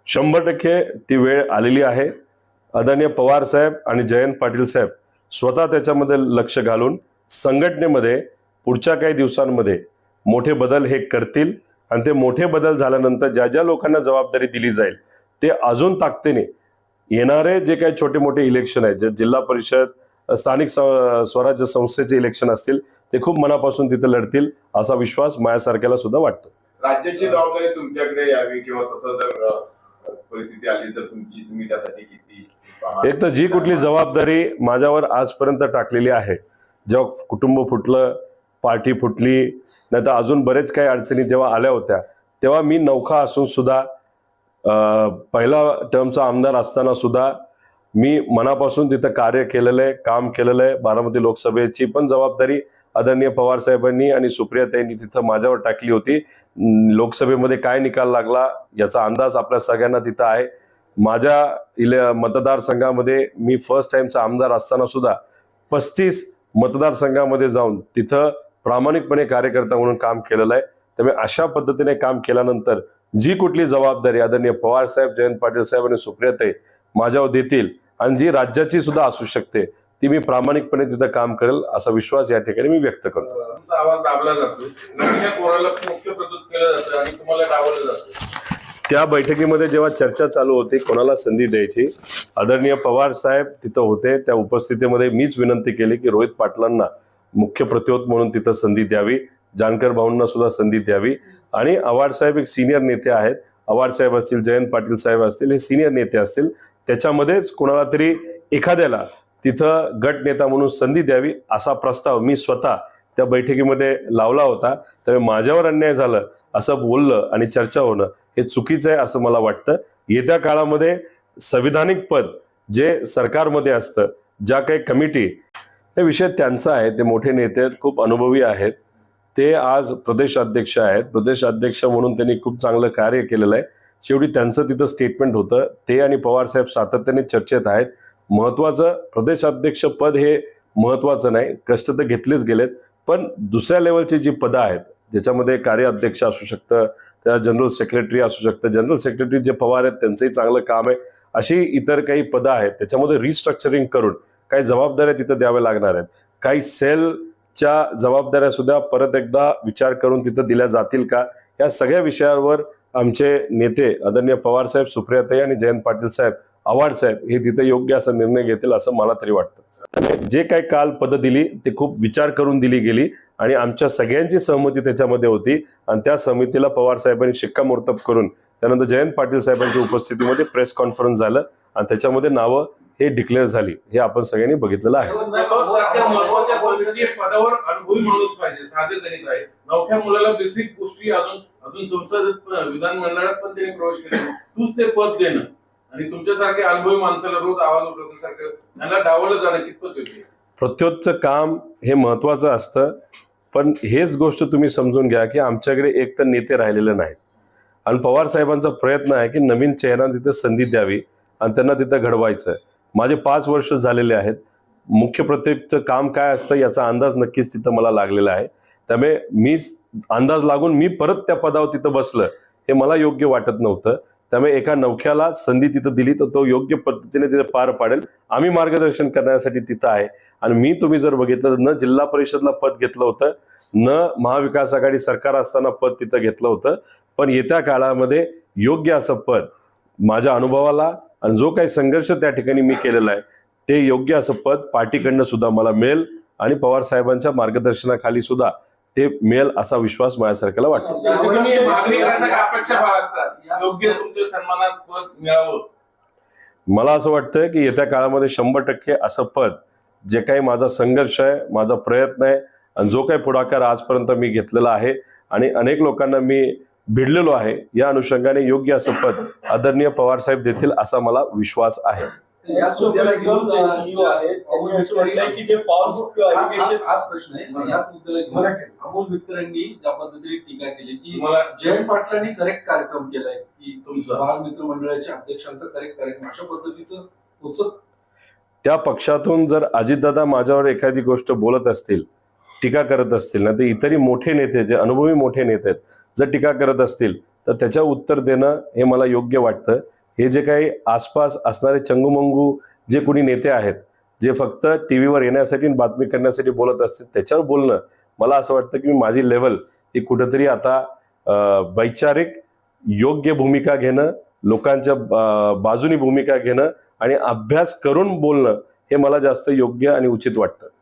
100% ती वेळ आलेली आहे। आदरणीय पवार साहेब आणि जयंत पाटील साहेब स्वतः त्याच्यामध्ये लक्ष घालून संघटनेमध्ये पुढच्या काही दिवसांमध्ये मोठे बदल हे करतील आणि ते मोठे बदल झाल्यानंतर ज्या ज्या लोकांना जबाबदारी दिली जाईल ते अजून ताकदीने येणारे जे काही छोटे मोठे इलेक्शन आहेत, जे जिल्हा परिषद स्थानिक स्वराज्य संस्थेचे इलेक्शन असतील, ते खूप मनापासून तिथे लढतील असा विश्वास माझ्यासारख्याला सुद्धा वाटतो। राज्याची जबाबदारी तुमच्याकडे यावी किंवा तसं जर परिस्थिती आली तर तुम्ही त्यासाठी किती एक तर जी कुठली जबाबदारी माझ्यावर आजपर्यंत टाकलेली आहे, जेव्हा कुटुंब फुटलं, पार्टी फुटली, नाही तर अजून बरेच काही अडचणी जेव्हा आल्या होत्या, तेव्हा मी नौखा असून सुद्धा पहिला टर्मचा आमदार असताना सुद्धा मी मनापासून तिथं कार्य केलेलं आहे, काम केलेलं आहे। बारामती लोकसभेची पण जबाबदारी आदरणीय पवार साहेबांनी आणि सुप्रियाताईंनी तिथं माझ्यावर टाकली होती। लोकसभेमध्ये काय निकाल लागला याचा अंदाज आपल्या सगळ्यांना तिथं आहे। माझ्या मतदारसंघामध्ये मी फर्स्ट टाइमचा आमदार असताना सुद्धा 35 मतदारसंघामध्ये जाऊन तिथं प्रामाणिकपणे कार्यकर्ता म्हणून काम केलेलं आहे। त्यामुळे अशा पद्धतीने काम केल्यानंतर जी कुठली जबाबदारी आदरणीय पवार साहेब, जयंत पाटील साहेब आणि सुप्रियाताई माझ्यावर देतील आणि जी राज्याची सुद्धा असू शकते ती मी प्रामाणिकपणे तिथं काम करेल असा विश्वास या ठिकाणी मी व्यक्त करतो। तुमचा आवाज दाबला जातो, कोणाला मुख्य प्रस्तुत केलं जातं आणि तुम्हाला डावललं जातं। त्या बैठकीमध्ये जेव्हा चर्चा चालू होती कोणाला संधी द्यायची, आदरणीय पवार साहेब तिथं होते। त्या उपस्थितीमध्ये मीच विनंती केली की रोहित पाटलांना मुख्य प्रतिहोत म्हणून तिथं संधी द्यावी, जानकर भाऊंना सुद्धा संधी द्यावी आणि आव्हाड साहेब एक सिनियर नेते आहेत, आव्हाड साहेब असतील, जयंत पाटील साहेब असतील, हे सिनियर नेते असतील, त्याच्यामध्येच कोणाला तरी एखाद्याला तिथं गट नेता म्हणून संधी द्यावी असा प्रस्ताव मी स्वतः त्या बैठकीमध्ये लावला होता। त्यामुळे माझ्यावर अन्याय झालं असं बोललं आणि चर्चा होणं हे चुकीचं आहे असं मला वाटतं। येत्या काळामध्ये संविधानिक पद जे सरकारमध्ये असतं, ज्या काही कमिटी, हे विषय त्यांचा आहे, ते मोठे नेते आहेत, खूप अनुभवी आहेत, ते आज प्रदेशाध्यक्ष आहेत। प्रदेशाध्यक्ष म्हणून त्यांनी खूप चांगलं कार्य केलेलं आहे। शेवटी त्यांचं तिथं स्टेटमेंट होतं, ते आणि पवार साहेब सातत्याने चर्चेत आहेत। महत्वाचं प्रदेशाध्यक्ष पद हे महत्वाचं नाही, कष्ट तर घेतलेच गेलेत, पण दुसऱ्या लेवलची जी पदं आहेत ज्याच्यामध्ये कार्याध्यक्ष असू शकतं, त्या जनरल सेक्रेटरी असू शकतं, जनरल सेक्रेटरी जे पवार आहेत त्यांचंही चांगलं काम आहे, अशी इतर काही पदं आहेत त्याच्यामध्ये रिस्ट्रक्चरिंग करून काही जबाबदाऱ्या तिथं द्याव्या लागणार आहेत। काही सेलच्या जबाबदाऱ्या सुद्धा परत एकदा विचार करून तिथं दिल्या जातील का, या सगळ्या विषयावर आमचे नेते आदरणीय पवार साहेब, सुप्रियाताई आणि जयंत पाटील साहेब, आव्हाड साहेब हे तिथे योग्य असा निर्णय घेतील असं मला तरी वाटतं। जे काही काल पदं दिली ते खूप विचार करून दिली गेली आणि आमच्या सगळ्यांची सहमती त्याच्यामध्ये होती आणि त्या समितीला पवार साहेबांनी शिक्कामोर्तब करून त्यानंतर जयंत पाटील साहेबांच्या उपस्थितीमध्ये प्रेस कॉन्फरन्स झालं आणि त्याच्यामध्ये नावं हे डिक्लेअर झाली, हे आपण सगळ्यांनी बघितलेलं आहे। पदावर अनुभवी माणूस पाहिजे, साधे गणित आहे। नवख्या मुलाला बेसिक गोष्टी अजून संसदेत विधानमंडळात पण त्यांनी प्रवेश केला, तूच ते पद देणं आणि तुमच्यासारख्या अनुभवी माणसाला रोज आवाज उठवण्यासारखं त्यांना डावलं जाणं कितपत योग्य? प्रत्योतचं काम हे महत्वाचं असतं, पण हेच गोष्ट तुम्ही समजून घ्या की आमच्याकडे एक तर नेते राहिलेले नाहीत आणि पवार साहेबांचा प्रयत्न आहे की नवीन चेहऱ्यांना तिथे संधी द्यावी आणि त्यांना तिथं घडवायचं। माझे 5 वर्ष झालेले आहेत, मुख्य प्रत्येकचं काम काय असतं याचा अंदाज नक्कीच तिथं मला लागलेला आहे। त्यामुळे मी अंदाज लागून मी परत त्या पदावर तिथं बसलं हे मला योग्य वाटत नव्हतं। त्यामुळे एका नवख्याला संधी तिथं दिली तर तो योग्य पद्धतीने तिथे पार पाडेल, आम्ही मार्गदर्शन करण्यासाठी तिथं आहे। आणि मी तुम्ही जर बघितलं न जिल्हा परिषदला पद घेतलं होतं, न महाविकास आघाडी सरकार असताना पद तिथं घेतलं होतं, पण येत्या काळामध्ये योग्य असं पद माझ्या अनुभवाला आणि जो काही संघर्ष त्या ठिकाणी मी केलेला आहे ते योग्य असं पद पार्टीकडनं सुद्धा मला मिळेल आणि पवार साहेबांच्या मार्गदर्शनाखाली सुद्धा ते मिळेल असा विश्वास माझ्यासारख्याला वाटतो। मला असं वाटतं की येत्या काळामध्ये 100% असं पद, जे काही माझा संघर्ष आहे, माझा प्रयत्न आहे आणि जो काही पुढाकार आजपर्यंत मी घेतलेला आहे आणि अनेक लोकांना मी भिडलेलो आहे, या अनुषंगाने योग्य असं पद आदरणीय पवार साहेब देतील असा मला विश्वास आहे। अमोल विक्टरांनी ज्या पद्धतीने टीका केली की जयंत पाटलांनी करेक्ट कार्यक्रम केलाय की तुमचा बालमित्र मंडळाच्या अध्यक्षांचा करेक्ट कार्यक्रम, अशा पद्धतीचं होतं। त्या पक्षातून जर अजितदादा माझ्यावर एखादी गोष्ट बोलत असतील, टीका करत असतील ना, तर इतरही मोठे नेते जे अनुभवी मोठे नेते आहेत जर टीका करत असतील तर त्याच्या उत्तर देणं हे मला योग्य वाटतं. हे जे काही आसपास असणारे चंगूमंगू जे कोणी नेते आहेत, जे फक्त टीव्हीवर येण्यासाठी आणि बातमी करण्यासाठी बोलत असतील, त्याच्यावर बोलणं मला असं वाटतं की माझी लेवल ही कुठेतरी आता वैचारिक योग्य भूमिका घेणं, लोकांच्या बाजूनी भूमिका घेणं आणि अभ्यास करून बोलणं हे मला जास्त योग्य आणि उचित वाटतं.